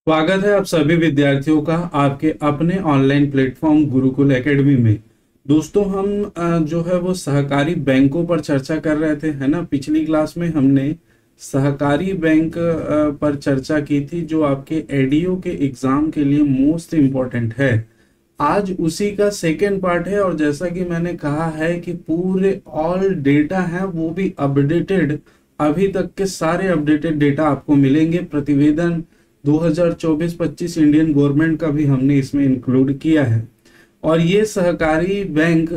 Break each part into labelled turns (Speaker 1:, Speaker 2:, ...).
Speaker 1: स्वागत है आप सभी विद्यार्थियों का आपके अपने ऑनलाइन प्लेटफॉर्म गुरुकुल एकेडमी में। दोस्तों हम जो है वो सहकारी बैंकों पर चर्चा कर रहे थे, है ना। पिछली क्लास में हमने सहकारी बैंक पर चर्चा की थी, जो आपके एडीओ के एग्जाम के लिए मोस्ट इम्पोर्टेंट है। आज उसी का सेकेंड पार्ट है, और जैसा कि मैंने कहा है कि पूरे ऑल डेटा है वो भी अपडेटेड, अभी तक के सारे अपडेटेड डेटा आपको मिलेंगे। प्रतिवेदन 2024-25 इंडियन गवर्नमेंट का भी हमने इसमें इंक्लूड किया है। और ये सहकारी बैंक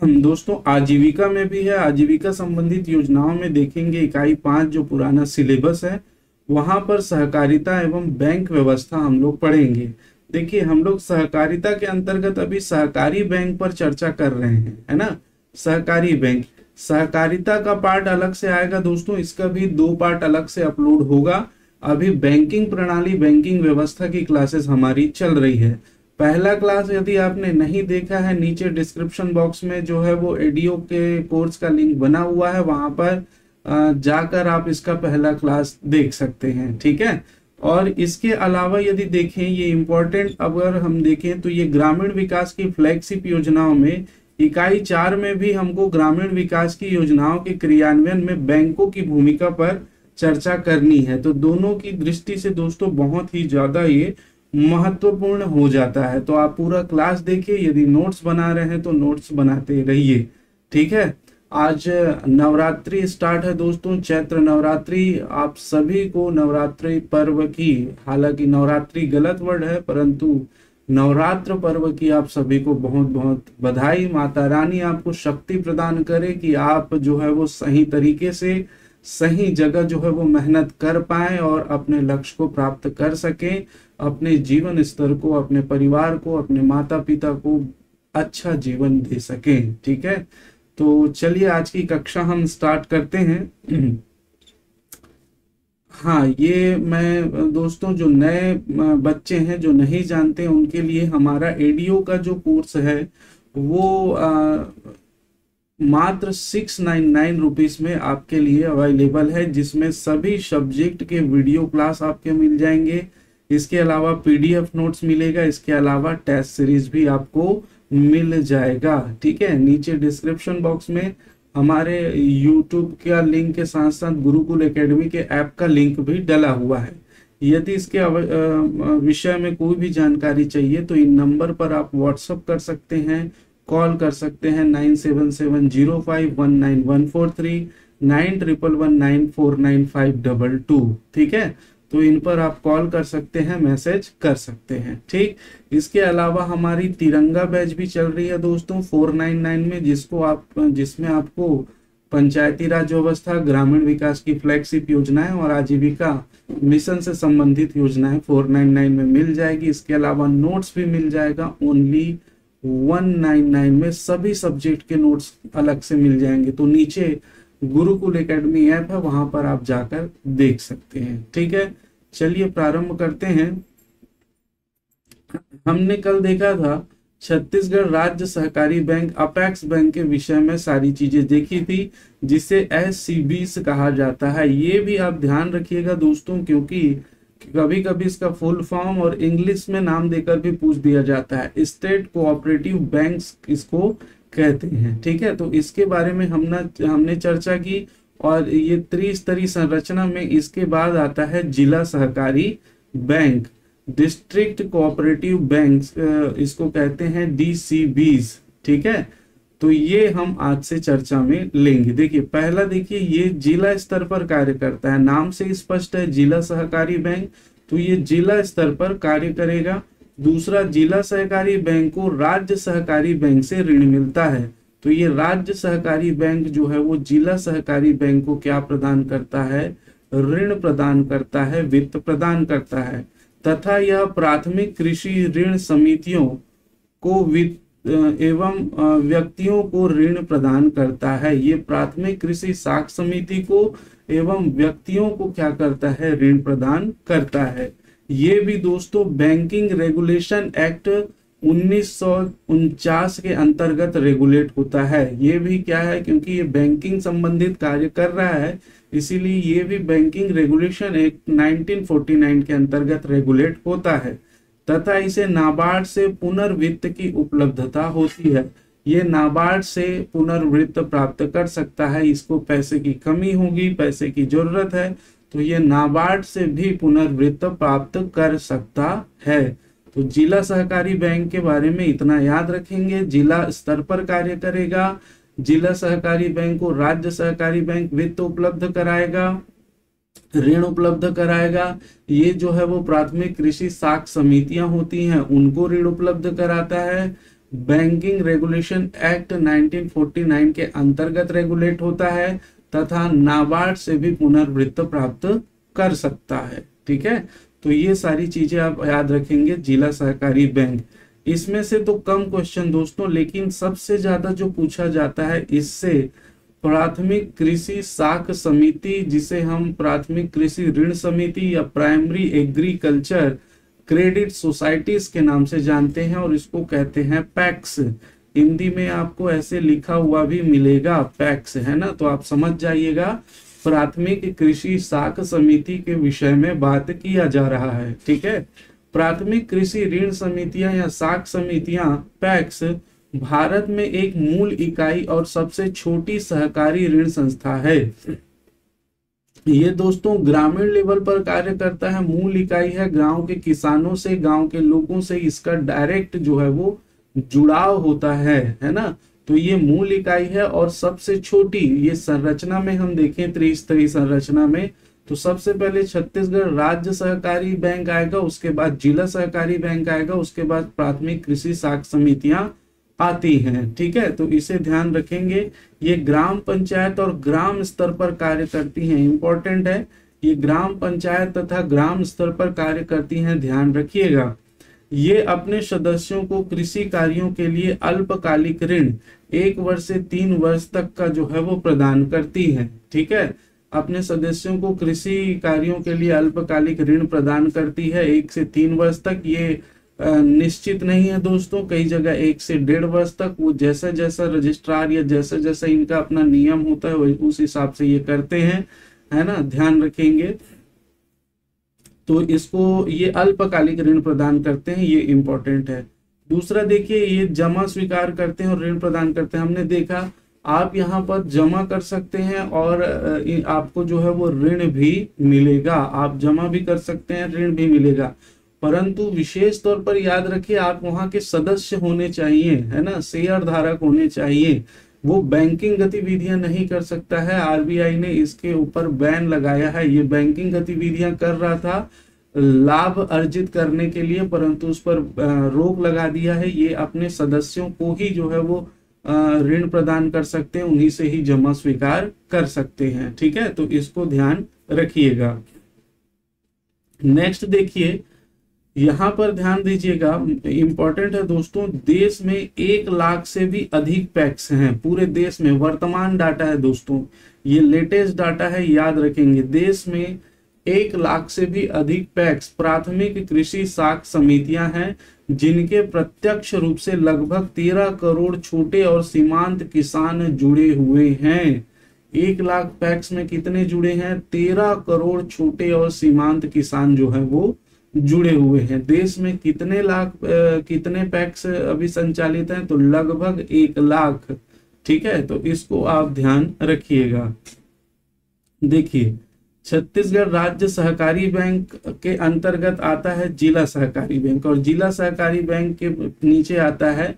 Speaker 1: दोस्तों आजीविका में भी है। आजीविका संबंधित योजनाओं में देखेंगे इकाई 5 जो पुराना सिलेबस है, वहां पर सहकारिता एवं बैंक व्यवस्था हम लोग पढ़ेंगे। देखिए, हम लोग सहकारिता के अंतर्गत अभी सहकारी बैंक पर चर्चा कर रहे हैं, है ना। सहकारी बैंक, सहकारिता का पार्ट अलग से आएगा दोस्तों, इसका भी 2 पार्ट अलग से अपलोड होगा। अभी बैंकिंग प्रणाली, बैंकिंग व्यवस्था की क्लासेस हमारी चल रही है। पहला क्लास यदि आपने नहीं देखा है, नीचे डिस्क्रिप्शन बॉक्स में जो है वो एडीओ के कोर्स का लिंक बना हुआ है, वहां पर जाकर आप इसका पहला क्लास देख सकते हैं, ठीक है। और इसके अलावा यदि देखें, ये इंपॉर्टेंट अगर हम देखें तो ये ग्रामीण विकास की फ्लैगशिप योजनाओं में इकाई 4 में भी हमको ग्रामीण विकास की योजनाओं के क्रियान्वयन में बैंकों की भूमिका पर चर्चा करनी है। तो दोनों की दृष्टि से दोस्तों बहुत ही ज्यादा ये महत्वपूर्ण हो जाता है। तो आप पूरा क्लास देखिए, यदि नोट्स बना रहे हैं तो नोट्स बनाते रहिए, ठीक है। आज नवरात्रि स्टार्ट है दोस्तों, चैत्र नवरात्रि। आप सभी को नवरात्रि पर्व की, हालांकि नवरात्रि गलत वर्ड है, परंतु नवरात्र पर्व की आप सभी को बहुत बहुत बधाई। माता रानी आपको शक्ति प्रदान करे कि आप जो है वो सही तरीके से सही जगह जो है वो मेहनत कर पाए और अपने लक्ष्य को प्राप्त कर सकें, अपने जीवन स्तर को, अपने परिवार को, अपने माता पिता को अच्छा जीवन दे सकें, ठीक है। तो चलिए आज की कक्षा हम स्टार्ट करते हैं। हाँ, ये मैं दोस्तों जो नए बच्चे हैं जो नहीं जानते उनके लिए हमारा एडीओ का जो कोर्स है वो मात्र 699 रुपीज में आपके लिए अवेलेबल है, जिसमें सभी सब्जेक्ट के वीडियो क्लास आपके मिल जाएंगे। इसके अलावा पीडीएफ नोट्स मिलेगा, इसके अलावा टेस्ट सीरीज भी आपको मिल जाएगा, ठीक है। नीचे डिस्क्रिप्शन बॉक्स में हमारे यूट्यूब का लिंक के साथ साथ गुरुकुल एकेडमी के ऐप का लिंक भी डला हुआ है। यदि इसके विषय में कोई भी जानकारी चाहिए तो इन नंबर पर आप व्हाट्सअप कर सकते हैं, कॉल कर सकते हैं 9770519143, 91194952, ठीक है। तो इन पर आप कॉल कर सकते हैं, मैसेज कर सकते हैं, ठीक। इसके अलावा हमारी तिरंगा बैच भी चल रही है दोस्तों 499 में, जिसमें आपको पंचायती राज व्यवस्था, ग्रामीण विकास की फ्लैगशिप योजनाएं और आजीविका मिशन से संबंधित योजनाएं 499 में मिल जाएगी। इसके अलावा नोट्स भी मिल जाएगा ओनली 199 में, सभी सब्जेक्ट के नोट्स अलग से मिल जाएंगे। तो नीचे गुरुकुल एकेडमी ऐप है, वहां पर आप जाकर देख सकते हैं, ठीक है। चलिए प्रारंभ करते हैं। हमने कल देखा था छत्तीसगढ़ राज्य सहकारी बैंक अपेक्स बैंक के विषय में सारी चीजें देखी थी, जिसे SCBs कहा जाता है। ये भी आप ध्यान रखिएगा दोस्तों, क्योंकि कभी कभी इसका फुल फॉर्म और इंग्लिश में नाम देकर भी पूछ दिया जाता है। स्टेट कोऑपरेटिव बैंक्स इसको कहते हैं, ठीक है। तो इसके बारे में हमने चर्चा की। और ये त्रिस्तरीय संरचना में इसके बाद आता है जिला सहकारी बैंक, डिस्ट्रिक्ट कोऑपरेटिव बैंक्स, इसको कहते हैं DCBs, ठीक है। तो ये हम आज से चर्चा में लेंगे। देखिए पहला, देखिए ये जिला स्तर पर कार्य करता है, नाम से स्पष्ट है जिला सहकारी बैंक, तो ये जिला स्तर पर कार्य करेगा। दूसरा, जिला सहकारी बैंक को राज्य सहकारी बैंक से ऋण मिलता है, तो ये राज्य सहकारी बैंक जो है वो जिला सहकारी बैंक को क्या प्रदान करता है, ऋण प्रदान करता है, वित्त प्रदान करता है। तथा यह प्राथमिक कृषि ऋण समितियों को वित्त एवं व्यक्तियों को ऋण प्रदान करता है। ये प्राथमिक कृषि साख समिति को एवं व्यक्तियों को क्या करता है, ऋण प्रदान करता है। ये भी दोस्तों बैंकिंग रेगुलेशन एक्ट 1949 के अंतर्गत रेगुलेट होता है। ये भी क्या है, क्योंकि ये बैंकिंग संबंधित कार्य कर रहा है, इसीलिए ये भी बैंकिंग रेगुलेशन एक्ट 1949 के अंतर्गत रेगुलेट होता है तथा इसे नाबार्ड से पुनर्वित्त की उपलब्धता होती है। ये नाबार्ड से पुनर्वित्त प्राप्त कर सकता है। इसको पैसे की कमी होगी, पैसे की जरूरत है, तो ये नाबार्ड से भी पुनर्वित्त प्राप्त कर सकता है। तो जिला सहकारी बैंक के बारे में इतना याद रखेंगे। जिला स्तर पर कार्य करेगा। जिला सहकारी बैंक को राज्य सहकारी बैंक वित्त उपलब्ध कराएगा, ऋण उपलब्ध कराएगा। ये जो है वो प्राथमिक कृषि साख समितियां होती हैं, उनको ऋण उपलब्ध कराता है। बैंकिंग रेगुलेशन एक्ट 1949 के अंतर्गत रेगुलेट होता है तथा नाबार्ड से भी पुनर्वित्त प्राप्त कर सकता है। ठीक है, तो ये सारी चीजें आप याद रखेंगे जिला सहकारी बैंक। इसमें से तो कम क्वेश्चन दोस्तों, लेकिन सबसे ज्यादा जो पूछा जाता है इससे प्राथमिक कृषि साख समिति, जिसे हम प्राथमिक कृषि ऋण समिति या प्राइमरी एग्रीकल्चर क्रेडिट सोसाइटीज के नाम से जानते हैं, और इसको कहते हैं पैक्स। हिंदी में आपको ऐसे लिखा हुआ भी मिलेगा, पैक्स, है ना। तो आप समझ जाइएगा प्राथमिक कृषि साख समिति के विषय में बात किया जा रहा है। ठीक है, प्राथमिक कृषि ऋण समितियां या साख समितियां पैक्स भारत में एक मूल इकाई और सबसे छोटी सहकारी ऋण संस्था है। ये दोस्तों ग्रामीण लेवल पर कार्य करता है, मूल इकाई है, गांव के किसानों से, गांव के लोगों से इसका डायरेक्ट जो है वो जुड़ाव होता है ना। तो ये मूल इकाई है और सबसे छोटी, ये संरचना में हम देखें त्रिस्तरीय संरचना में, तो सबसे पहले छत्तीसगढ़ राज्य सहकारी बैंक आएगा, उसके बाद जिला सहकारी बैंक आएगा, उसके बाद प्राथमिक कृषि साख समितियां आती हैं। ठीक है, तो इसे ध्यान रखेंगे। ये ग्राम पंचायत और ग्राम स्तर पर कार्य करती हैं, इंपॉर्टेंट है। ये ग्राम पंचायत तथा ग्राम स्तर पर कार्य करती हैं, ध्यान रखिएगा। ये अपने सदस्यों को कृषि कार्यों के लिए अल्पकालिक ऋण 1 वर्ष से 3 वर्ष तक का जो है वो प्रदान करती है। ठीक है, अपने सदस्यों को कृषि कार्यों के लिए अल्पकालिक ऋण प्रदान करती है 1 से 3 वर्ष तक। ये निश्चित नहीं है दोस्तों, कई जगह 1 से 1.5 वर्ष तक, वो जैसा जैसा रजिस्ट्रार या जैसा जैसा इनका अपना नियम होता है उस हिसाब से ये करते हैं, है ना, ध्यान रखेंगे। तो इसको ये अल्पकालिक ऋण प्रदान करते हैं, ये इंपॉर्टेंट है। दूसरा देखिए, ये जमा स्वीकार करते हैं और ऋण प्रदान करते हैं। हमने देखा आप यहाँ पर जमा कर सकते हैं और आपको जो है वो ऋण भी मिलेगा, आप जमा भी कर सकते हैं, ऋण भी मिलेगा। परंतु विशेष तौर पर याद रखिए आप वहां के सदस्य होने चाहिए, है ना, शेयर धारक होने चाहिए। वो बैंकिंग गतिविधियां नहीं कर सकता है। आरबीआई ने इसके ऊपर बैन लगाया है। ये बैंकिंग गतिविधियां कर रहा था लाभ अर्जित करने के लिए, परंतु उस पर रोक लगा दिया है। ये अपने सदस्यों को ही जो है वो ऋण प्रदान कर सकते हैं, उन्हीं से ही जमा स्वीकार कर सकते हैं। ठीक है, तो इसको ध्यान रखिएगा। नेक्स्ट देखिए, यहां पर ध्यान दीजिएगा, इंपॉर्टेंट है दोस्तों, देश में 1 लाख से भी अधिक पैक्स हैं पूरे देश में। वर्तमान डाटा है दोस्तों, ये लेटेस्ट डाटा है, याद रखेंगे। देश में 1 लाख से भी अधिक पैक्स प्राथमिक कृषि साख समितियां हैं, जिनके प्रत्यक्ष रूप से लगभग 13 करोड़ छोटे और सीमांत किसान जुड़े हुए हैं। 1 लाख पैक्स में कितने जुड़े हैं? 13 करोड़ छोटे और सीमांत किसान जो है वो जुड़े हुए हैं। देश में कितने पैक्स अभी संचालित हैं? तो लगभग 1 लाख। ठीक है, तो इसको आप ध्यान रखिएगा। देखिए, छत्तीसगढ़ राज्य सहकारी बैंक के अंतर्गत आता है जिला सहकारी बैंक, और जिला सहकारी बैंक के नीचे आता है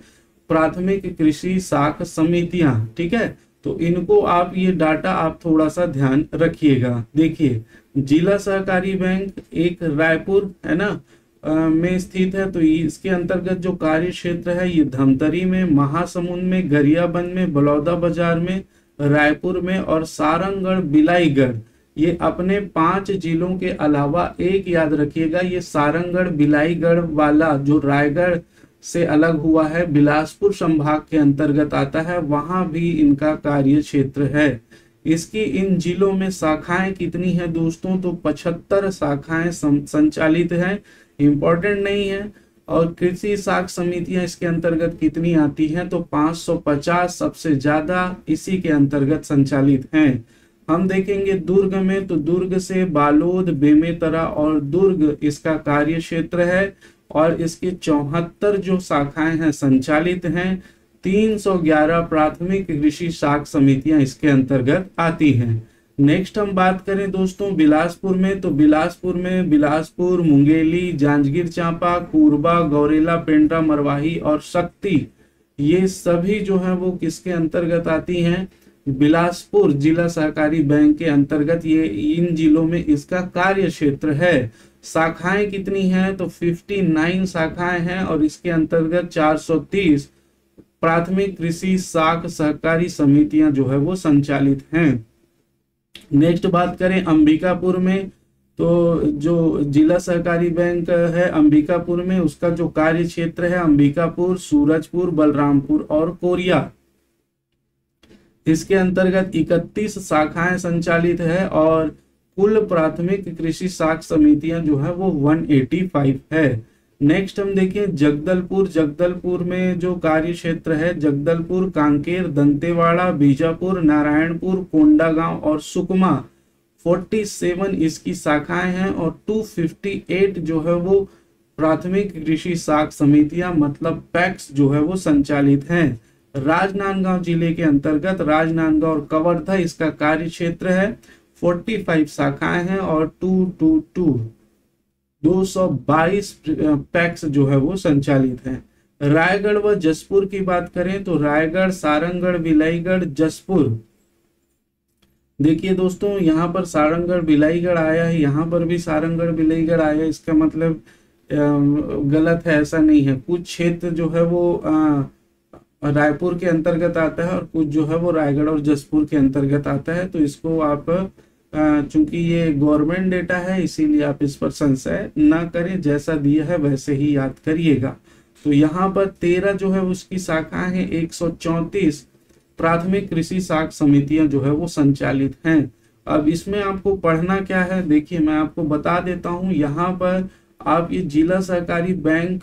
Speaker 1: प्राथमिक कृषि साख समितियां। ठीक है, तो इनको आप ये डाटा आप थोड़ा सा ध्यान रखिएगा। देखिए, जिला सहकारी बैंक एक रायपुर है ना में स्थित है, तो इसके अंतर्गत जो कार्य क्षेत्र है ये धमतरी में, महासमुंद में, गरियाबंद में, बलौदा बाजार में, रायपुर में और सारंगगढ़ बिलाईगढ़। ये अपने 5 जिलों के अलावा एक याद रखिएगा, ये सारंगगढ़ बिलाईगढ़ वाला जो रायगढ़ से अलग हुआ है, बिलासपुर संभाग के अंतर्गत आता है, वहां भी इनका कार्य क्षेत्र है। इसकी इन जिलों में शाखाएं कितनी हैं दोस्तों? तो 75 शाखाएं संचालित हैं, इंपॉर्टेंट नहीं है। और कृषि साख समितियां इसके अंतर्गत कितनी आती हैं? तो 550 सबसे ज्यादा इसी के अंतर्गत संचालित हैं। हम देखेंगे दुर्ग में, तो दुर्ग से बालोद, बेमेतरा और दुर्ग इसका कार्य क्षेत्र है और इसके 74 जो शाखाएं हैं संचालित हैं। 311 प्राथमिक कृषि साख समितियां इसके अंतर्गत आती हैं। नेक्स्ट हम बात करें दोस्तों बिलासपुर में, तो बिलासपुर में बिलासपुर, मुंगेली, जांजगीर चांपा, कोरबा, गौरेला, पेंड्रा, मरवाही और शक्ति, ये सभी जो है वो किसके अंतर्गत आती हैं? बिलासपुर जिला सहकारी बैंक के अंतर्गत ये इन जिलों में इसका कार्य क्षेत्र है। शाखाएं कितनी हैं? तो 59 शाखाएं हैं और इसके अंतर्गत 430 प्राथमिक कृषि साख सहकारी समितियां जो है वो संचालित हैं। नेक्स्ट बात करें अंबिकापुर में, तो जो जिला सहकारी बैंक है अंबिकापुर में, उसका जो कार्य क्षेत्र है अंबिकापुर, सूरजपुर, बलरामपुर और कोरिया, इसके अंतर्गत 31 शाखाएं संचालित है और कुल प्राथमिक कृषि साख समितियां जो है वो 185 है। नेक्स्ट हम देखें जगदलपुर, जगदलपुर में जो कार्य क्षेत्र है जगदलपुर, कांकेर, दंतेवाड़ा, बीजापुर, नारायणपुर, कोंडागांव और सुकमा, 47 इसकी शाखाएं हैं और 258 जो है वो प्राथमिक कृषि साख समितियां मतलब पैक्स जो है वो संचालित हैं। राजनांदगांव जिले के अंतर्गत राजनांदगांव और कवर्धा इसका कार्य क्षेत्र है, 45 शाखाएं हैं और 222 पैक्स जो है वो संचालित हैं। रायगढ़ व जसपुर की बात करें तो रायगढ़, सारंगगढ़, बिलाईगढ़, जसपुर, देखिए दोस्तों यहाँ पर सारंगगढ़ बिलाईगढ़ आया है, यहाँ पर भी सारंगगढ़ बिलाईगढ़ आया है, इसका मतलब गलत है ऐसा नहीं है। कुछ क्षेत्र जो है वो रायपुर के अंतर्गत आता है और कुछ जो है वो रायगढ़ और जसपुर के अंतर्गत आता है। तो इसको आप चूंकि ये गवर्नमेंट डेटा है इसीलिए आप इस पर संशय ना करें, जैसा दिया है वैसे ही याद करिएगा। तो यहाँ पर 13 जो है उसकी शाखाएं हैं, 134 प्राथमिक कृषि साख समितियां जो है वो संचालित हैं। अब इसमें आपको पढ़ना क्या है, देखिए मैं आपको बता देता हूँ। यहाँ पर आप ये जिला सहकारी बैंक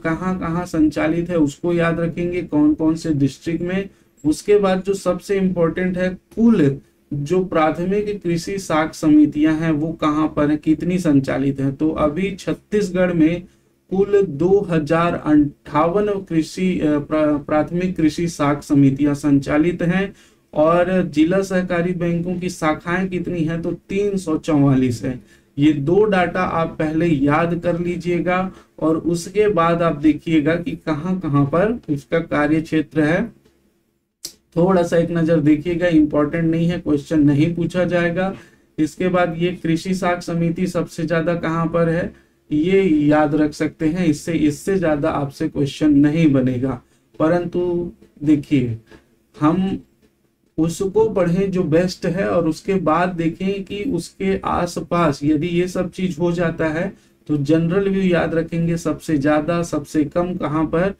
Speaker 1: कहाँ कहाँ संचालित है उसको याद रखेंगे, कौन कौन से डिस्ट्रिक्ट में। उसके बाद जो सबसे इम्पोर्टेंट है, कुल जो प्राथमिक कृषि साख समितियां हैं वो कहाँ पर है, कितनी संचालित है। तो अभी छत्तीसगढ़ में कुल 2058 प्राथमिक कृषि साख समितियां संचालित हैं और जिला सहकारी बैंकों की शाखाएं कितनी है, तो 344 है। ये दो डाटा आप पहले याद कर लीजिएगा और उसके बाद आप देखिएगा कि कहाँ कहाँ पर इसका कार्य क्षेत्र है। थोड़ा सा एक नजर देखिएगा, इंपॉर्टेंट नहीं है, क्वेश्चन नहीं पूछा जाएगा। इसके बाद ये कृषि साख समिति सबसे ज्यादा कहाँ पर है ये याद रख सकते हैं, इससे ज्यादा आपसे क्वेश्चन नहीं बनेगा। परंतु देखिए हम उसको पढ़ें जो बेस्ट है और उसके बाद देखें कि उसके आसपास यदि ये सब चीज हो जाता है तो जनरल व्यू याद रखेंगे, सबसे ज्यादा सबसे कम कहाँ पर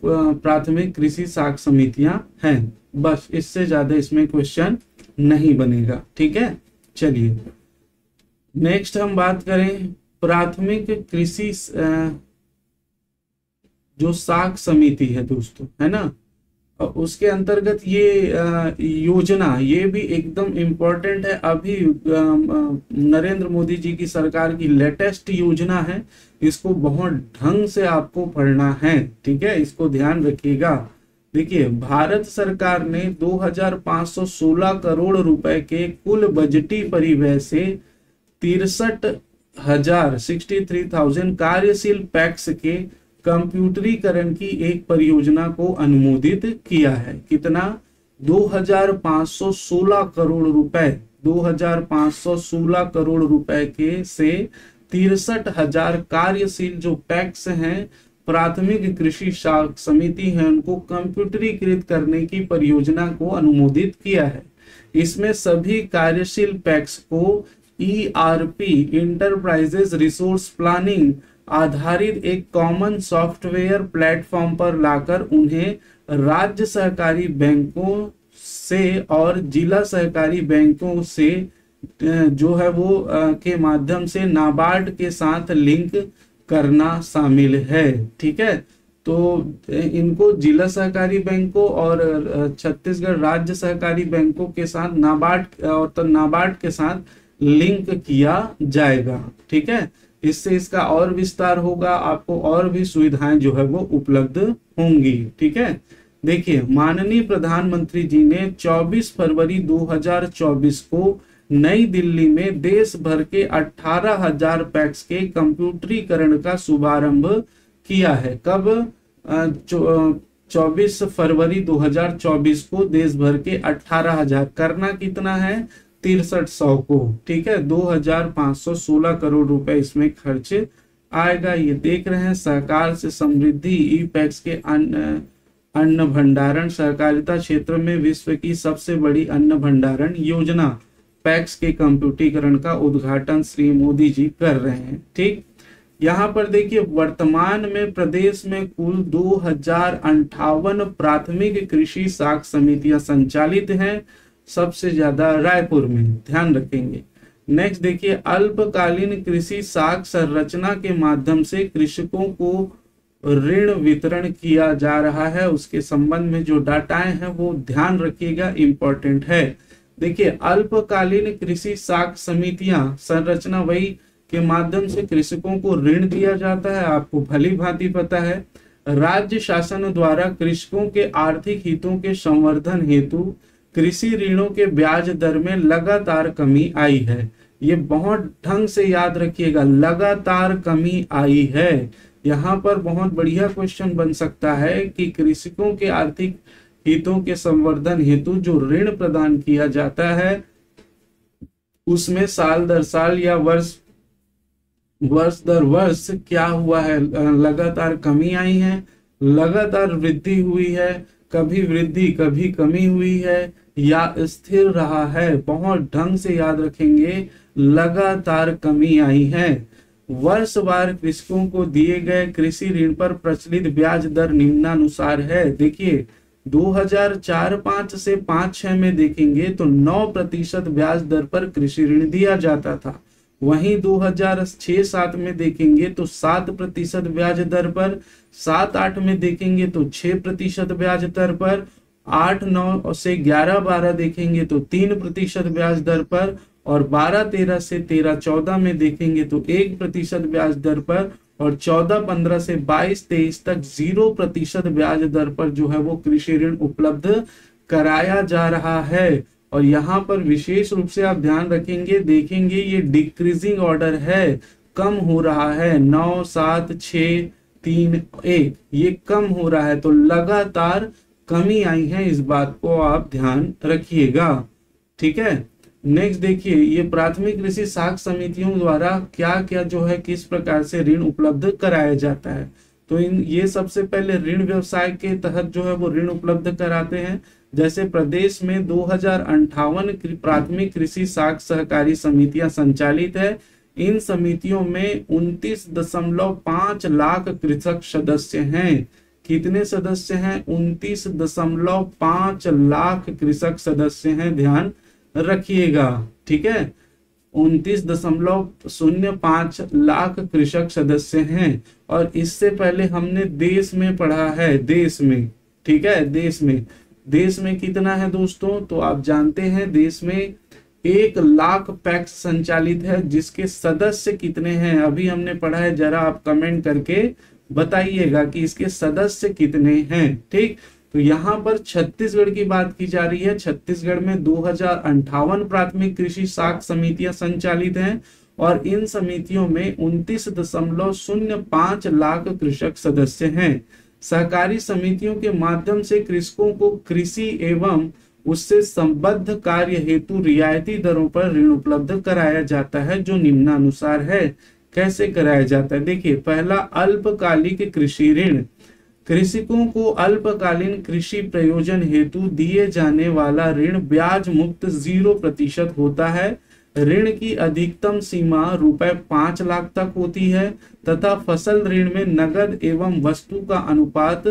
Speaker 1: प्राथमिक कृषि साख समितियां हैं। बस इससे ज्यादा इसमें क्वेश्चन नहीं बनेगा। ठीक है, चलिए नेक्स्ट हम बात करें प्राथमिक कृषि जो साख समिति है दोस्तों, है ना, उसके अंतर्गत ये योजना ये भी एकदम इम्पोर्टेंट है। अभी नरेंद्र मोदी जी की सरकार की लेटेस्ट योजना है, इसको बहुत ढंग से आपको पढ़ना है। ठीक है, इसको ध्यान रखिएगा। देखिए भारत सरकार ने 2516 करोड़ रुपए के कुल बजटी परिव्यय से 63,000 कार्यशील पैक्स के कंप्यूटरीकरण की एक परियोजना को अनुमोदित किया है। कितना? 2516 करोड़ रुपए, 2516 करोड़ रुपए के से 63,000 कार्यशील जो पैक्स हैं प्राथमिक कृषि साख समिति है उनको कंप्यूटरीकृत करने की परियोजना को अनुमोदित किया है। इसमें सभी कार्यशील पैक्स को ERP इंटरप्राइजेज रिसोर्स प्लानिंग आधारित एक कॉमन सॉफ्टवेयर प्लेटफॉर्म पर लाकर उन्हें राज्य सहकारी बैंकों से और जिला सहकारी बैंकों से जो है वो के माध्यम से नाबार्ड के साथ लिंक करना शामिल है। ठीक है, तो इनको जिला सहकारी बैंकों और छत्तीसगढ़ राज्य सहकारी बैंकों के साथ नाबार्ड और तो नाबार्ड के साथ लिंक किया जाएगा। ठीक है, इससे इसका और विस्तार होगा, आपको और भी सुविधाएं जो है वो उपलब्ध होंगी। ठीक है, देखिए माननीय प्रधानमंत्री जी ने 24 फरवरी 2024 को नई दिल्ली में देश भर के 18,000 पैक्स के कंप्यूटरीकरण का शुभारंभ किया है। कब? 24 फरवरी 2024 को देश भर के 18,000, करना कितना है? 6300 को। ठीक है, 2,516 करोड़ रुपए इसमें खर्च आएगा। ये देख रहे हैं, सहकार से समृद्धि ई पैक्स के अन्न भंडारण, सहकारिता क्षेत्र में विश्व की सबसे बड़ी अन्न भंडारण योजना पैक्स के कंप्यूटरीकरण का उद्घाटन श्री मोदी जी कर रहे हैं। ठीक, यहाँ पर देखिए वर्तमान में प्रदेश में कुल 2058 प्राथमिक कृषि साख समितियां संचालित हैं, सबसे ज्यादा रायपुर में, ध्यान रखेंगे। नेक्स्ट देखिए अल्पकालीन कृषि साख संरचना के माध्यम से कृषकों को ऋण वितरण किया जा रहा है, उसके संबंध में जो डाटाएं हैं वो ध्यान रखिएगा, इंपॉर्टेंट है। देखिए अल्पकालीन कृषि साख समितियां संरचना वही के माध्यम से कृषकों को ऋण दिया जाता है, आपको भली भांति पता है। राज्य शासन द्वारा कृषकों के आर्थिक हितों के संवर्धन हेतु कृषि ऋणों के ब्याज दर में लगातार कमी आई है। ये बहुत ढंग से याद रखिएगा, लगातार कमी आई है। यहाँ पर बहुत बढ़िया क्वेश्चन बन सकता है कि कृषकों के आर्थिक हितों के संवर्धन हेतु जो ऋण प्रदान किया जाता है उसमें साल दर साल या वर्ष दर वर्ष क्या हुआ है? लगातार कमी आई है, लगातार वृद्धि हुई है, कभी वृद्धि कभी कमी हुई है या स्थिर रहा है। बहुत ढंग से याद रखेंगे, लगातार कमी आई है। वर्षवार कृषकों को दिए गए कृषि ऋण पर प्रचलित ब्याज दर निम्नानुसार है। देखिए 2004-5 से 5-6 में देखेंगे तो 9% ब्याज दर पर कृषि ऋण दिया जाता था। वहीं 2006-7 में देखेंगे तो 7% ब्याज दर पर, 7-8 में देखेंगे तो 6% ब्याज दर पर, 8-9 से 11-12 देखेंगे तो 3% ब्याज दर पर, और 12-13 से 13-14 में देखेंगे तो 1% ब्याज दर पर, और 14-15 से 22-23 तक 0% ब्याज दर पर जो है वो कृषि ऋण उपलब्ध कराया जा रहा है। और यहाँ पर विशेष रूप से आप ध्यान रखेंगे, देखेंगे ये डिक्रीजिंग ऑर्डर है, कम हो रहा है, 9, 7, 6, 3, 1, ये कम हो रहा है। तो लगातार कमी आई है, इस बात को आप ध्यान रखिएगा। ठीक है, नेक्स्ट देखिए ये प्राथमिक कृषि साख समितियों द्वारा क्या क्या जो है किस प्रकार से ऋण उपलब्ध कराया जाता है। तो ये सबसे पहले ऋण व्यवसाय के तहत जो है वो ऋण उपलब्ध कराते हैं। जैसे प्रदेश में 2058 प्राथमिक कृषि साख सहकारी समितियां संचालित है। इन समितियों में 29.5 लाख कृषक सदस्य हैं। कितने सदस्य हैं? 29.5 लाख कृषक सदस्य हैं, ध्यान रखिएगा। ठीक है, 29.05 लाख कृषक सदस्य हैं। और इससे पहले हमने देश में पढ़ा है, देश में, ठीक है, देश में कितना है दोस्तों? तो आप जानते हैं देश में 1 लाख पैक्स संचालित है, जिसके सदस्य कितने हैं अभी हमने पढ़ा है, जरा आप कमेंट करके बताइएगा कि इसके सदस्य कितने हैं। ठीक, तो यहाँ पर छत्तीसगढ़ की बात की जा रही है। छत्तीसगढ़ में 2058 प्राथमिक कृषि साख समितियां संचालित हैं और इन समितियों में 29.05 लाख कृषक सदस्य हैं। सहकारी समितियों के माध्यम से कृषकों को कृषि एवं उससे संबद्ध कार्य हेतु रियायती दरों पर ऋण उपलब्ध कराया जाता है, जो निम्नानुसार है। कैसे कराया जाता है? देखिए, पहला अल्पकालिक कृषि ऋण। कृषकों को अल्पकालीन कृषि प्रयोजन हेतु दिए जाने वाला ऋण ब्याज मुक्त 0% होता है। ऋण की अधिकतम सीमा ₹5 लाख तक होती है तथा फसल ऋण में नगद एवं वस्तु का अनुपात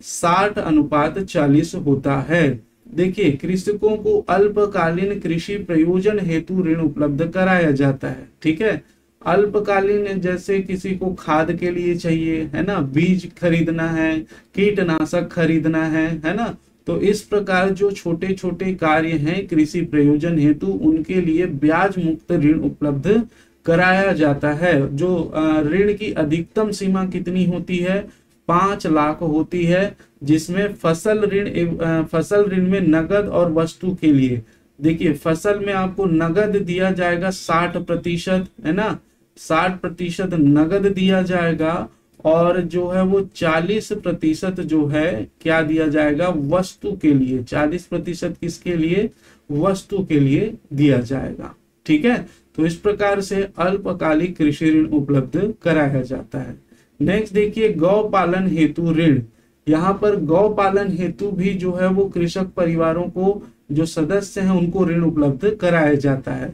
Speaker 1: 60:40 होता है। देखिए, कृषकों को अल्पकालीन कृषि प्रयोजन हेतु ऋण उपलब्ध कराया जाता है। ठीक है, अल्पकालीन जैसे किसी को खाद के लिए चाहिए, है ना, बीज खरीदना है, कीटनाशक खरीदना है ना। तो इस प्रकार जो छोटे छोटे कार्य हैं कृषि प्रयोजन हेतु, उनके लिए ब्याज मुक्त ऋण उपलब्ध कराया जाता है। जो ऋण की अधिकतम सीमा कितनी होती है? 5 लाख होती है, जिसमें फसल ऋण में नगद और वस्तु के लिए, देखिए फसल में आपको नगद दिया जाएगा 60%, है ना, 60% नगद दिया जाएगा, और जो है वो 40% जो है क्या दिया जाएगा? वस्तु के लिए। 40% किसके लिए? वस्तु के लिए दिया जाएगा। ठीक है, तो इस प्रकार से अल्पकालिक कृषि ऋण उपलब्ध कराया जाता है। नेक्स्ट देखिए, गौ पालन हेतु ऋण। यहाँ पर गौ पालन हेतु भी जो है वो कृषक परिवारों को, जो सदस्य हैं, उनको ऋण उपलब्ध कराया जाता है।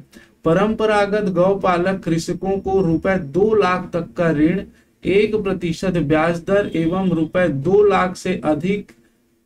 Speaker 1: परंपरागत गौपालक कृषकों को ₹2 लाख तक का ऋण 1% ब्याज दर एवं ₹2 लाख से अधिक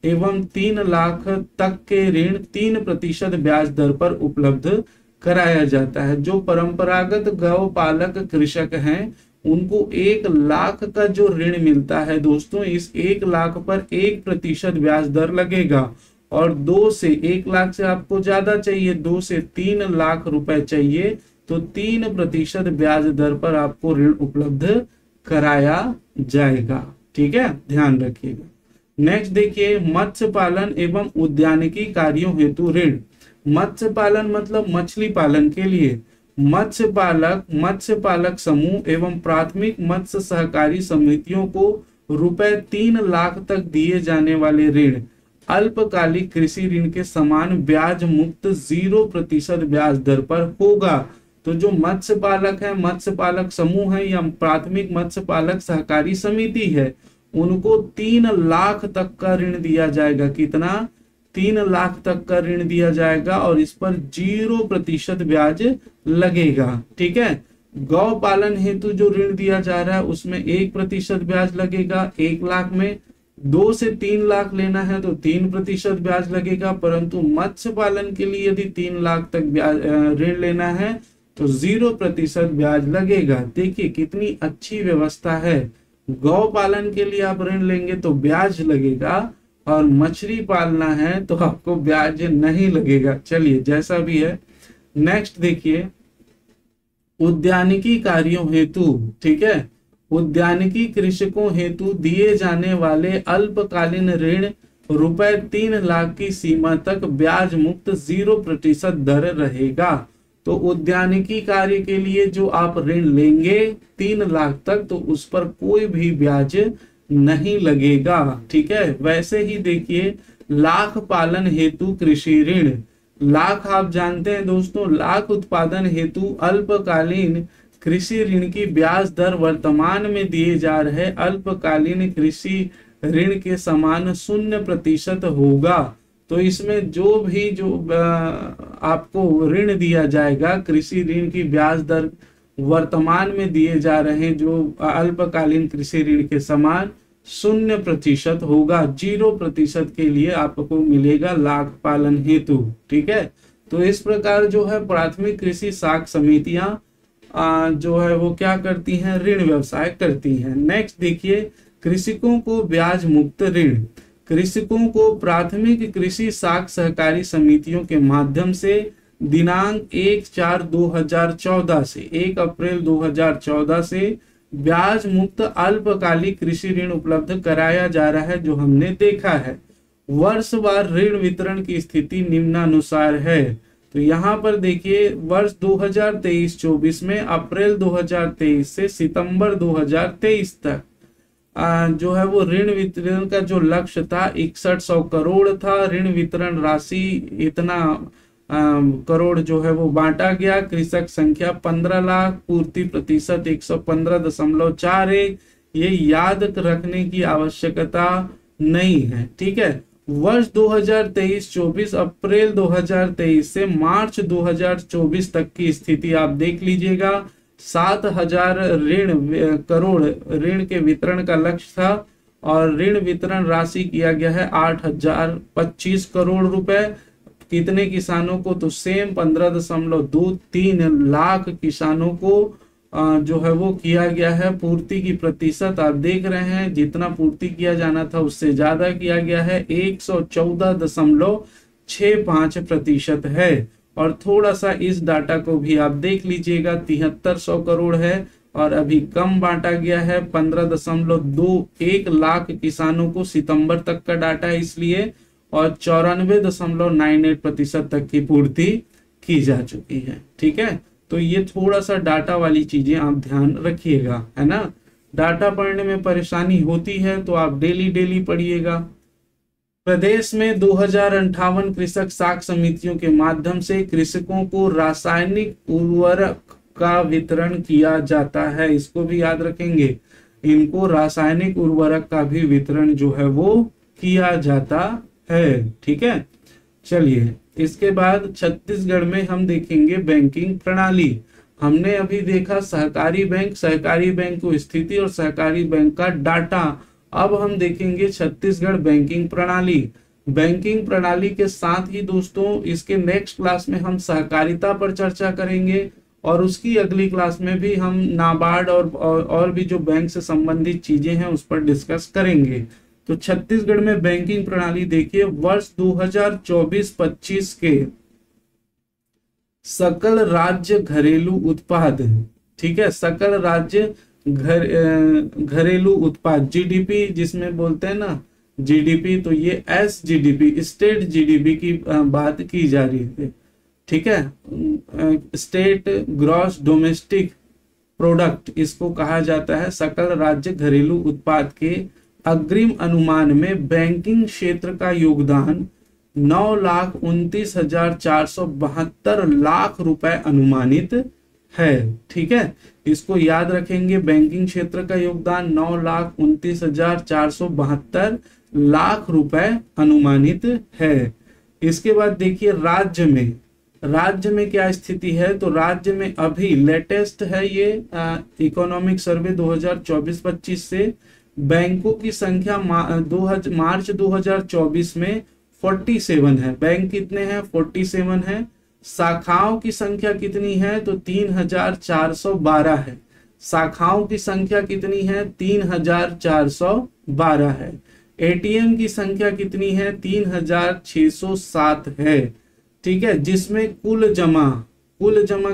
Speaker 1: एवं 3 लाख तक के ऋण 3% ब्याज दर पर उपलब्ध कराया जाता है। जो परंपरागत गौपालक कृषक हैं, उनको 1 लाख का जो ऋण मिलता है दोस्तों, इस 1 लाख पर 1% ब्याज दर लगेगा, और 2 से 1 लाख से आपको ज्यादा चाहिए, 2 से 3 लाख रुपए चाहिए, तो 3% ब्याज दर पर आपको ऋण उपलब्ध कराया जाएगा। ठीक है, ध्यान रखिएगा। नेक्स्ट देखिए, मत्स्य पालन एवं उद्यानिकी कार्यों हेतु ऋण। मत्स्य पालन मतलब मछली पालन के लिए। मत्स्य पालक समूह एवं प्राथमिक मत्स्य सहकारी समितियों को ₹3 लाख तक दिए जाने वाले ऋण अल्पकालिक कृषि ऋण के समान ब्याज मुक्त 0% ब्याज दर पर होगा। तो जो मत्स्य पालक है, मत्स्य पालक समूह है या प्राथमिक मत्स्य पालक सहकारी समिति है, उनको 3 लाख तक का ऋण दिया जाएगा। कितना? 3 लाख तक का ऋण दिया जाएगा, और इस पर 0% ब्याज लगेगा। ठीक है, गौ पालन हेतु जो ऋण दिया जा रहा है उसमें 1% ब्याज लगेगा 1 लाख में। 2 से 3 लाख लेना है तो 3% ब्याज लगेगा, परंतु मत्स्य पालन के लिए यदि 3 लाख तक ऋण लेना है तो 0% ब्याज लगेगा। देखिए कितनी अच्छी व्यवस्था है। गौ पालन के लिए आप ऋण लेंगे तो ब्याज लगेगा, और मछली पालना है तो आपको ब्याज नहीं लगेगा। चलिए, जैसा भी है। नेक्स्ट देखिए, उद्यानिकी कार्यों हेतु। ठीक है, उद्यानिकी कृषकों हेतु दिए जाने वाले अल्पकालीन ऋण ₹3 लाख की सीमा तक ब्याज मुक्त 0% दर रहेगा। तो उद्यानिकी कार्य के लिए जो आप ऋण लेंगे 3 लाख तक, तो उस पर कोई भी ब्याज नहीं लगेगा। ठीक है, वैसे ही देखिए, लाख पालन हेतु कृषि ऋण। लाख आप जानते हैं दोस्तों, लाख उत्पादन हेतु अल्पकालीन कृषि ऋण की ब्याज दर वर्तमान में दिए जा रहे अल्पकालीन कृषि ऋण के समान 0% होगा। तो इसमें जो आपको ऋण दिया जाएगा, कृषि ऋण की ब्याज दर वर्तमान में दिए जा रहे जो अल्पकालीन कृषि ऋण के समान 0% होगा। 0% के लिए आपको मिलेगा लाख पालन हेतु। ठीक है, तो इस प्रकार जो है प्राथमिक कृषि साख समितियां जो है वो क्या करती हैं? ऋण व्यवसाय करती हैं। नेक्स्ट देखिए, कृषकों को ब्याज मुक्त ऋण। कृषकों को प्राथमिक कृषि साख सहकारी समितियों के माध्यम से दिनांक 1/4/2014 से 1 अप्रैल 2014 से ब्याज मुक्त अल्पकालिक कृषि ऋण उपलब्ध कराया जा रहा है, जो हमने देखा है। वर्षवार ऋण वितरण की स्थिति निम्नानुसार है। तो यहाँ पर देखिए, वर्ष 2023-24 में अप्रैल 2023 से सितंबर 2023 तक जो है वो ऋण वितरण का जो लक्ष्य था 6100 करोड़ था। ऋण वितरण राशि इतना करोड़ जो है वो बांटा गया। कृषक संख्या 15 लाख, पूर्ति प्रतिशत 115.41। ये याद रखने की आवश्यकता नहीं है। ठीक है, वर्ष 2023-24 अप्रैल 2023 से मार्च 2024 तक की स्थिति आप देख लीजिएगा। 7000 करोड़ ऋण के वितरण का लक्ष्य था, और ऋण वितरण राशि किया गया है 8025 करोड़ रुपए। कितने किसानों को? तो सेम 15.23 लाख किसानों को जो है वो किया गया है। पूर्ति की प्रतिशत आप देख रहे हैं, जितना पूर्ति किया जाना था उससे ज्यादा किया गया है, 114.65% है। और थोड़ा सा इस डाटा को भी आप देख लीजिएगा, 7300 करोड़ है और अभी कम बांटा गया है, 15.21 लाख किसानों को सितंबर तक का डाटा है इसलिए, और 94.98% तक की पूर्ति की जा चुकी है। ठीक है, तो ये थोड़ा सा डाटा वाली चीजें आप ध्यान रखिएगा, है ना। डाटा पढ़ने में परेशानी होती है तो आप डेली डेली पढ़िएगा। प्रदेश में 2058 कृषक साख समितियों के माध्यम से कृषकों को रासायनिक उर्वरक का वितरण किया जाता है। इसको भी याद रखेंगे, इनको रासायनिक उर्वरक का भी वितरण जो है वो किया जाता है। ठीक है, चलिए इसके बाद छत्तीसगढ़ में हम देखेंगे बैंकिंग प्रणाली। हमने अभी देखा सहकारी बैंक को स्थिति और सहकारी बैंक का डाटा। अब हम देखेंगे छत्तीसगढ़ बैंकिंग प्रणाली। बैंकिंग प्रणाली के साथ ही दोस्तों इसके नेक्स्ट क्लास में हम सहकारिता पर चर्चा करेंगे और उसकी अगली क्लास में भी हम नाबार्ड और भी जो बैंक से संबंधित चीजें हैं उस पर डिस्कस करेंगे। तो छत्तीसगढ़ में बैंकिंग प्रणाली देखिए, वर्ष 2024-25 के सकल राज्य घरेलू उत्पाद, ठीक है, सकल राज्य घरेलू उत्पाद जीडीपी जिसमें बोलते हैं ना जीडीपी, तो ये एसजीडीपी स्टेट जीडीपी की बात की जा रही है। ठीक है, स्टेट ग्रॉस डोमेस्टिक प्रोडक्ट इसको कहा जाता है। सकल राज्य घरेलू उत्पाद के अग्रिम अनुमान में बैंकिंग क्षेत्र का योगदान 9,29,472 लाख रुपए अनुमानित है। ठीक है, इसको याद रखेंगे, बैंकिंग क्षेत्र का योगदान 9,29,472 लाख रुपए अनुमानित है। इसके बाद देखिए राज्य में क्या स्थिति है, तो राज्य में अभी लेटेस्ट है ये इकोनॉमिक सर्वे 2024-25 से बैंकों की संख्या मार्च 2024 में 47 है। बैंक कितने हैं? 47 है। शाखाओं की संख्या कितनी है? तो 3,412 है। शाखाओं की संख्या कितनी है? 3,412 है। एटीएम की संख्या कितनी है? 3,607 है। ठीक है, जिसमें कुल जमा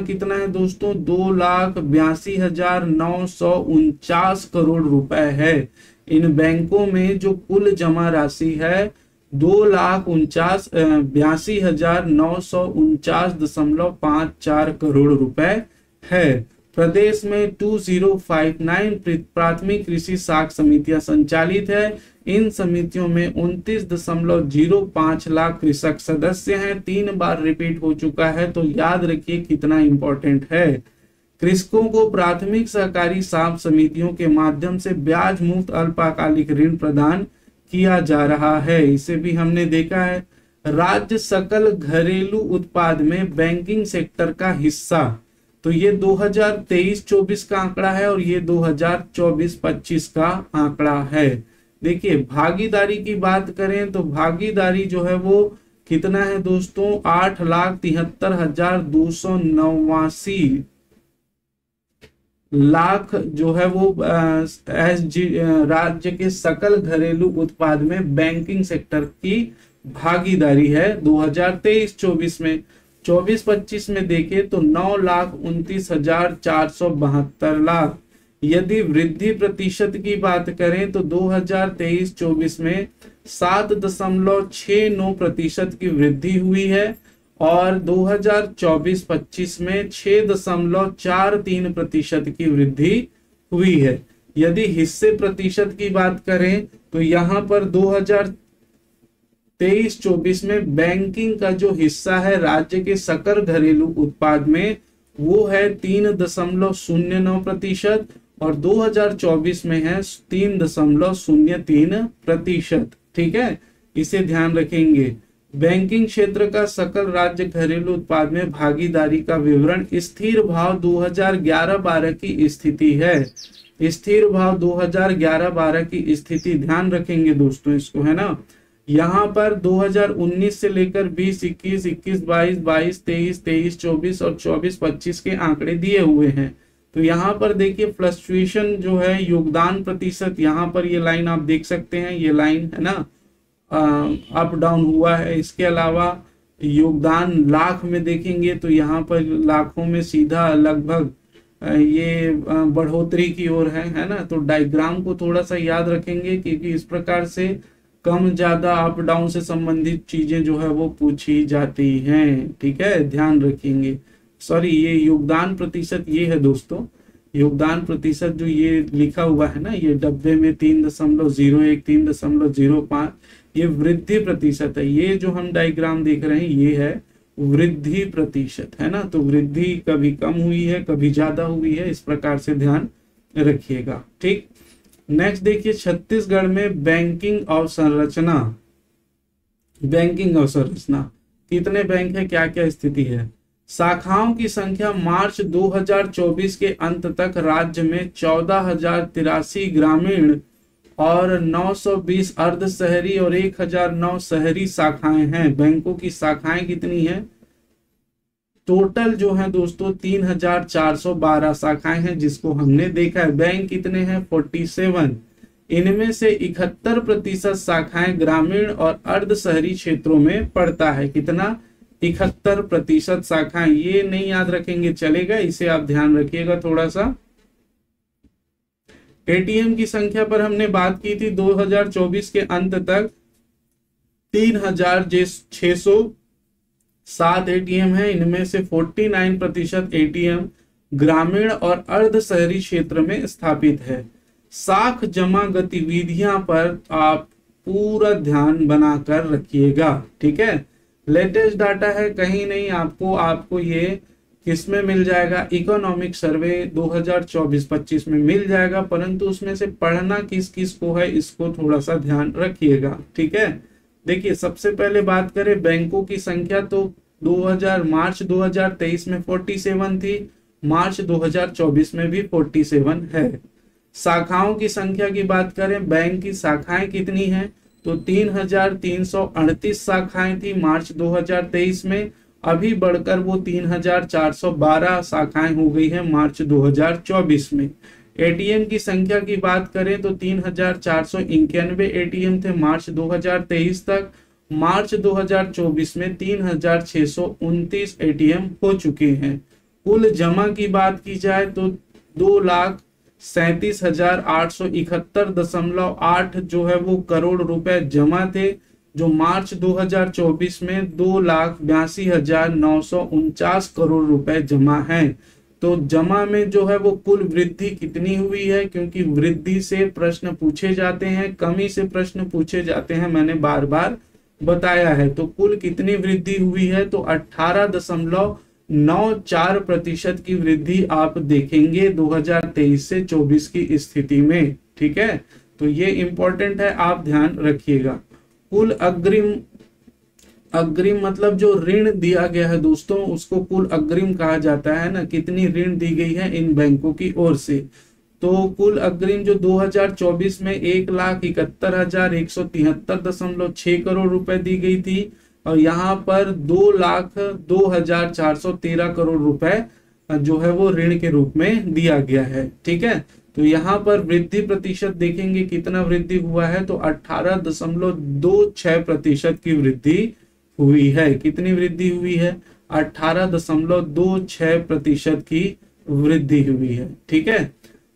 Speaker 1: कितना है दोस्तों? 2,82,949 करोड़ रुपए है। इन बैंकों में जो कुल जमा राशि है 2,82,949.54 करोड़ रुपए है। प्रदेश में 2059 प्राथमिक कृषि साख समितियां संचालित है। इन समितियों में 29.05 लाख कृषक सदस्य हैं। 3 बार रिपीट हो चुका है, तो याद रखिए कितना इंपॉर्टेंट है। कृषकों को प्राथमिक सहकारी साख समितियों के माध्यम से ब्याज मुक्त अल्पकालिक ऋण प्रदान किया जा रहा है। इसे भी हमने देखा है। राज्य सकल घरेलू उत्पाद में बैंकिंग सेक्टर का हिस्सा, तो ये 2023-24 का आंकड़ा है और ये 2024-25 का आंकड़ा है। देखिए भागीदारी की बात करें तो भागीदारी जो है वो कितना है दोस्तों? 8,73,289 लाख जो है वो राज्य के सकल घरेलू उत्पाद में बैंकिंग सेक्टर की भागीदारी है 2023-24 में। 24-25 में देखें तो 9,29,472 लाख। यदि वृद्धि प्रतिशत की बात करें तो 2023-24 में 7.69% की वृद्धि हुई है और 2024-25 में 6.43% की वृद्धि हुई है। यदि हिस्से प्रतिशत की बात करें तो यहाँ पर 2023-24 में बैंकिंग का जो हिस्सा है राज्य के सकल घरेलू उत्पाद में वो है 3.09% और 2024 में है 3.03%। ठीक है, इसे ध्यान रखेंगे। बैंकिंग क्षेत्र का सकल राज्य घरेलू उत्पाद में भागीदारी का विवरण स्थिर भाव 2011-12 की स्थिति है। स्थिर भाव 2011-12 की स्थिति ध्यान रखेंगे दोस्तों इसको, है ना। यहाँ पर 2019 से लेकर 20-21, 21-22, 22-23, 23-24 और 24-25 के आंकड़े दिए हुए हैं। तो यहाँ पर देखिए फ्लक्चुएशन जो है योगदान प्रतिशत, यहाँ पर ये लाइन आप देख सकते हैं, ये लाइन है ना अप डाउन हुआ है। इसके अलावा योगदान लाख में देखेंगे तो यहाँ पर लाखों में सीधा लगभग ये बढ़ोतरी की ओर है ना। तो डायग्राम को थोड़ा सा याद रखेंगे क्योंकि इस प्रकार से कम ज्यादा अप डाउन से संबंधित चीजें जो है वो पूछी जाती हैं, ठीक है, ध्यान रखेंगे। सॉरी, ये योगदान प्रतिशत ये है दोस्तों, योगदान प्रतिशत जो ये लिखा हुआ है ना, ये डब्बे में 3.01 3.05 ये वृद्धि प्रतिशत है। ये जो हम डायग्राम देख रहे हैं ये है वृद्धि प्रतिशत, है ना। तो वृद्धि कभी कम हुई है, कभी ज्यादा हुई है, इस प्रकार से ध्यान रखिएगा, ठीक। नेक्स्ट देखिए छत्तीसगढ़ में बैंकिंग अवसंरचना, बैंकिंग अवसंरचना कितने बैंक है, क्या क्या स्थिति है। शाखाओं की संख्या मार्च 2024 के अंत तक राज्य में 14,083 ग्रामीण और 920 अर्ध शहरी और 1,009 शहरी शाखाएं हैं। बैंकों की शाखाएं कितनी हैं, टोटल जो है दोस्तों 3,412 शाखाएं हैं जिसको हमने देखा है। बैंक कितने हैं, 47। इनमें से 71% शाखाएं ग्रामीण और अर्ध शहरी क्षेत्रों में पड़ता है। कितना, 71% शाखाएं। ये नहीं याद रखेंगे चलेगा, इसे आप ध्यान रखिएगा थोड़ा सा। एटीएम की संख्या पर हमने बात की थी, 2024 के अंत तक 3,607 एटीएम है। इनमें से 49% एटीएम ग्रामीण और अर्ध शहरी क्षेत्र में स्थापित है। साख जमा गतिविधियां पर आप पूरा ध्यान बनाकर रखिएगा, ठीक है। लेटेस्ट डाटा है, कहीं नहीं आपको ये किसमें मिल जाएगा, इकोनॉमिक सर्वे 2024-25 में मिल जाएगा, परंतु उसमें से पढ़ना किस किस को है इसको थोड़ा सा ध्यान रखिएगा, ठीक है। देखिए सबसे पहले बात करें बैंकों की संख्या, तो मार्च 2023 में 47 थी, मार्च 2024 में भी 47 है। शाखाओं की संख्या की बात करें, बैंक की शाखाएं कितनी हैं, तो 3,338 शाखाएं थी मार्च 2023 में, अभी बढ़कर वो 3,412 शाखाएं हो गई है मार्च 2024 में। एटीएम की संख्या की बात करें तो 3,491 एटीएम थे मार्च 2023 तक, मार्च 2024 में 3,629 एटीएम हो चुके हैं। कुल जमा की बात की जाए तो 2,37,871.8 जो है वो करोड़ रुपए जमा थे, जो मार्च 2024 में 2,82,949 करोड़ रुपए जमा हैं। तो जमा में जो है वो कुल वृद्धि कितनी हुई है, क्योंकि वृद्धि से प्रश्न पूछे जाते हैं, कमी से प्रश्न पूछे जाते हैं, मैंने बार बार बताया है। तो कुल कितनी वृद्धि हुई है, तो 18.94% की वृद्धि आप देखेंगे 2023 से 24 की स्थिति में, ठीक है। तो ये इंपॉर्टेंट है, आप ध्यान रखिएगा। कुल अग्रिम मतलब जो ऋण दिया गया है दोस्तों, उसको कुल अग्रिम कहा जाता है ना, कितनी ऋण दी गई है इन बैंकों की ओर से। तो कुल अग्रिम जो 2024 में 1,71,173.6 करोड़ रुपए दी गई थी, और यहाँ पर 2,02,413 करोड़ रुपए जो है वो ऋण के रूप में दिया गया है, ठीक है। तो यहाँ पर वृद्धि प्रतिशत देखेंगे कितना वृद्धि हुआ है, तो 18.26% की वृद्धि हुई है। कितनी वृद्धि हुई है, 18.26% की वृद्धि हुई है, ठीक है।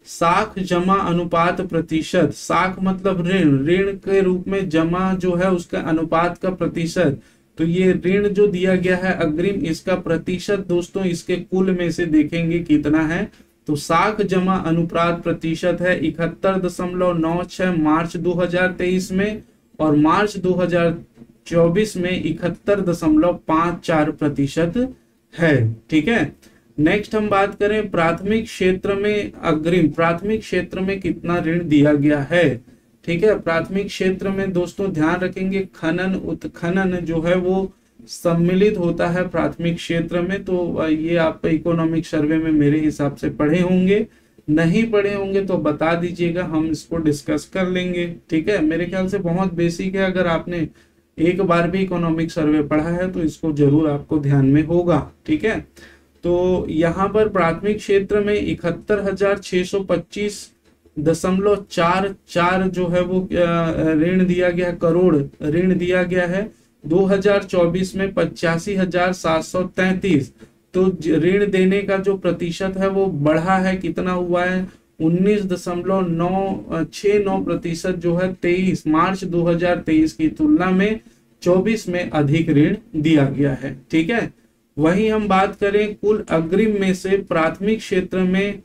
Speaker 1: साख जमा अनुपात प्रतिशत, साख मतलब ऋण, ऋण के रूप में जमा जो है उसका अनुपात का प्रतिशत, तो ये ऋण जो दिया गया है अग्रिम, इसका प्रतिशत दोस्तों इसके कुल में से देखेंगे कितना है, तो साख जमा अनुपात प्रतिशत है 71.96 मार्च 2023 में, और मार्च 2024 में 71.54% है, ठीक है। नेक्स्ट हम बात करें प्राथमिक क्षेत्र में अग्रिम, प्राथमिक क्षेत्र में कितना ऋण दिया गया है, ठीक है। प्राथमिक क्षेत्र में दोस्तों ध्यान रखेंगे खनन उत्खनन जो है वो सम्मिलित होता है प्राथमिक क्षेत्र में। तो ये आप इकोनॉमिक सर्वे में मेरे हिसाब से पढ़े होंगे, नहीं पढ़े होंगे तो बता दीजिएगा, हम इसको डिस्कस कर लेंगे, ठीक है। मेरे ख्याल से बहुत बेसिक है, अगर आपने एक बार भी इकोनॉमिक सर्वे पढ़ा है तो इसको जरूर आपको ध्यान में होगा, ठीक है। तो यहाँ पर प्राथमिक क्षेत्र में 71,625.44 जो है वो ऋण दिया गया, करोड़ ऋण दिया गया है। 2024 में 85,733। तो ऋण देने का जो प्रतिशत है वो बढ़ा है, कितना हुआ है 19.969% जो है 23 मार्च 2023 की तुलना में 24 में अधिक ऋण दिया गया है। ठीक है, वहीं हम बात करें कुल अग्रिम में से प्राथमिक क्षेत्र में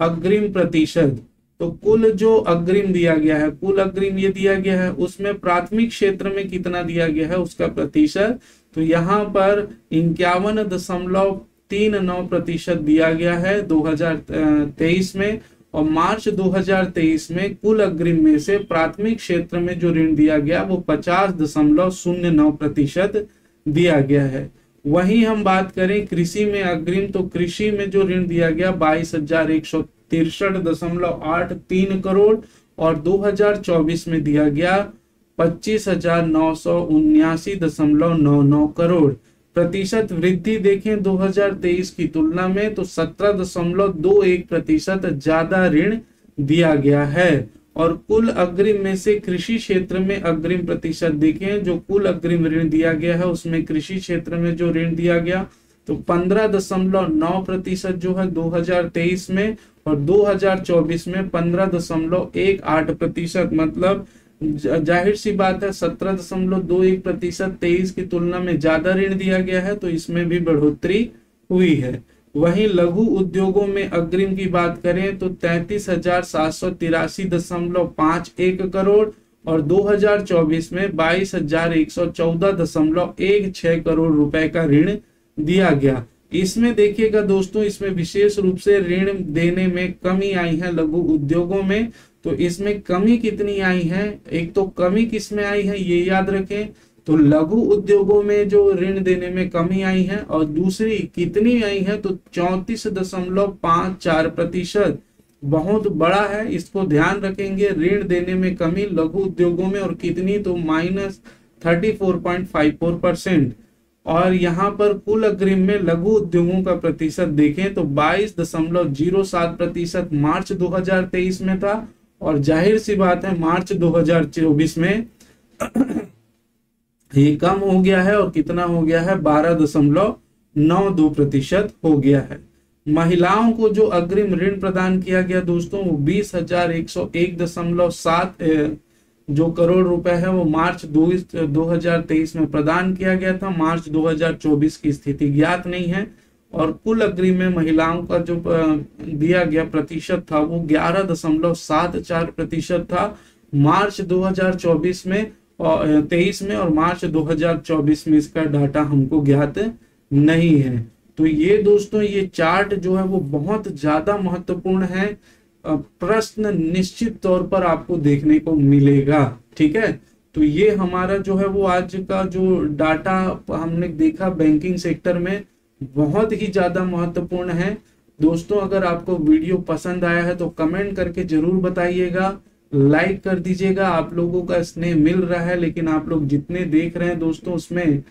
Speaker 1: अग्रिम प्रतिशत, तो कुल जो अग्रिम दिया गया है, कुल अग्रिम ये दिया गया है, उसमें प्राथमिक क्षेत्र में कितना दिया गया है उसका प्रतिशत, तो यहाँ पर 51.39% दिया गया है 2023 में। और मार्च 2023 में कुल अग्रिम में से प्राथमिक क्षेत्र में जो ऋण दिया गया वो 50.09% दिया गया है। वहीं हम बात करें कृषि में अग्रिम, तो कृषि में जो ऋण दिया गया 22,163.83 करोड़ और 2024 में दिया गया 25,979.99 करोड़। प्रतिशत वृद्धि देखें 2023 की तुलना में तो 17.21% ज्यादा ऋण दिया गया है। और कुल अग्रिम में से कृषि क्षेत्र में अग्रिम प्रतिशत देखें, जो कुल अग्रिम ऋण दिया गया है उसमें कृषि क्षेत्र में जो ऋण दिया गया तो 15.9% जो है 2023 में, और 2024 में 15.18%। मतलब जाहिर सी बात है 17.21% 23 की तुलना में ज्यादा ऋण दिया गया है, तो इसमें भी बढ़ोतरी हुई है। वहीं लघु उद्योगों में अग्रिम की बात करें तो 33,783.51 करोड़ और 2024 में 22,114.16 करोड़ रुपए का ऋण दिया गया। इसमें देखिएगा दोस्तों, इसमें विशेष रूप से ऋण देने में कमी आई है लघु उद्योगों में। तो इसमें कमी कितनी आई है, एक तो कमी किसमें आई है ये याद रखें, तो लघु उद्योगों में जो ऋण देने में कमी आई है, और दूसरी कितनी आई है तो 34.54%, बहुत बड़ा है, इसको ध्यान रखेंगे। ऋण देने में कमी लघु उद्योगों में, और कितनी तो -34.54%। और यहाँ पर कुल अग्रिम में लघु उद्योगों का प्रतिशत देखें तो 22.07% मार्च 2023 में था, और जाहिर सी बात है मार्च 2024 में ये कम हो गया है, और कितना हो गया है 12.92% हो गया है। महिलाओं को जो अग्रिम ऋण प्रदान किया गया दोस्तों वो 20,101.7 जो करोड़ रुपए है वो मार्च 2023 में प्रदान किया गया था। मार्च 2024 की स्थिति ज्ञात नहीं है। और कुल अग्रिम में महिलाओं का जो दिया गया प्रतिशत था वो 11.74% था मार्च 2024 में और 23 में, और मार्च 2024 में इसका डाटा हमको ज्ञात नहीं है। तो ये दोस्तों ये चार्ट जो है वो बहुत ज्यादा महत्वपूर्ण है, प्रश्न निश्चित तौर पर आपको देखने को मिलेगा। ठीक है, तो ये हमारा जो है वो आज का जो डाटा हमने देखा बैंकिंग सेक्टर में बहुत ही ज्यादा महत्वपूर्ण है। दोस्तों अगर आपको वीडियो पसंद आया है तो कमेंट करके जरूर बताइएगा, लाइक कर दीजिएगा। आप लोगों का स्नेह मिल रहा है, लेकिन आप लोग जितने देख रहे हैं दोस्तों उसमें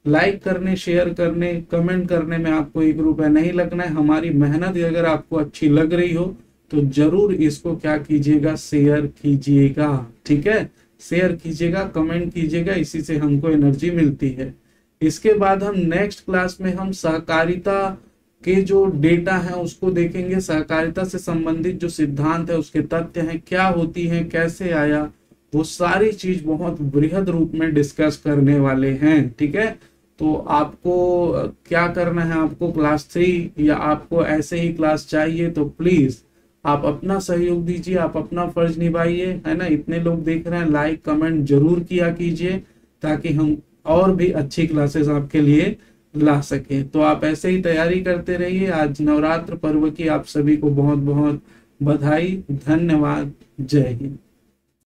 Speaker 1: लाइक करने, शेयर करने, कमेंट करने में आपको 1 रुपया नहीं लगना है। हमारी मेहनत अगर आपको अच्छी लग रही हो तो जरूर इसको क्या कीजिएगा, शेयर कीजिएगा। ठीक है, शेयर कीजिएगा, कमेंट कीजिएगा, इसी से हमको एनर्जी मिलती है। इसके बाद हम नेक्स्ट क्लास में हम सहकारिता के जो डेटा है उसको देखेंगे। सहकारिता से संबंधित जो सिद्धांत है, उसके तथ्य हैं, क्या होती हैं, कैसे आया, वो सारी चीज बहुत बृहद रूप में डिस्कस करने वाले हैं। ठीक है, तो आपको क्या करना है, आपको क्लास 3 या आपको ऐसे ही क्लास चाहिए तो प्लीज आप अपना सहयोग दीजिए, आप अपना फर्ज निभाइए, है ना। इतने लोग देख रहे हैं, लाइक कमेंट जरूर किया कीजिए ताकि हम और भी अच्छी क्लासेस आपके लिए ला सके। तो आप ऐसे ही तैयारी करते रहिए। आज नवरात्र पर्व की आप सभी को बहुत बहुत बधाई, धन्यवाद, जय हिंद।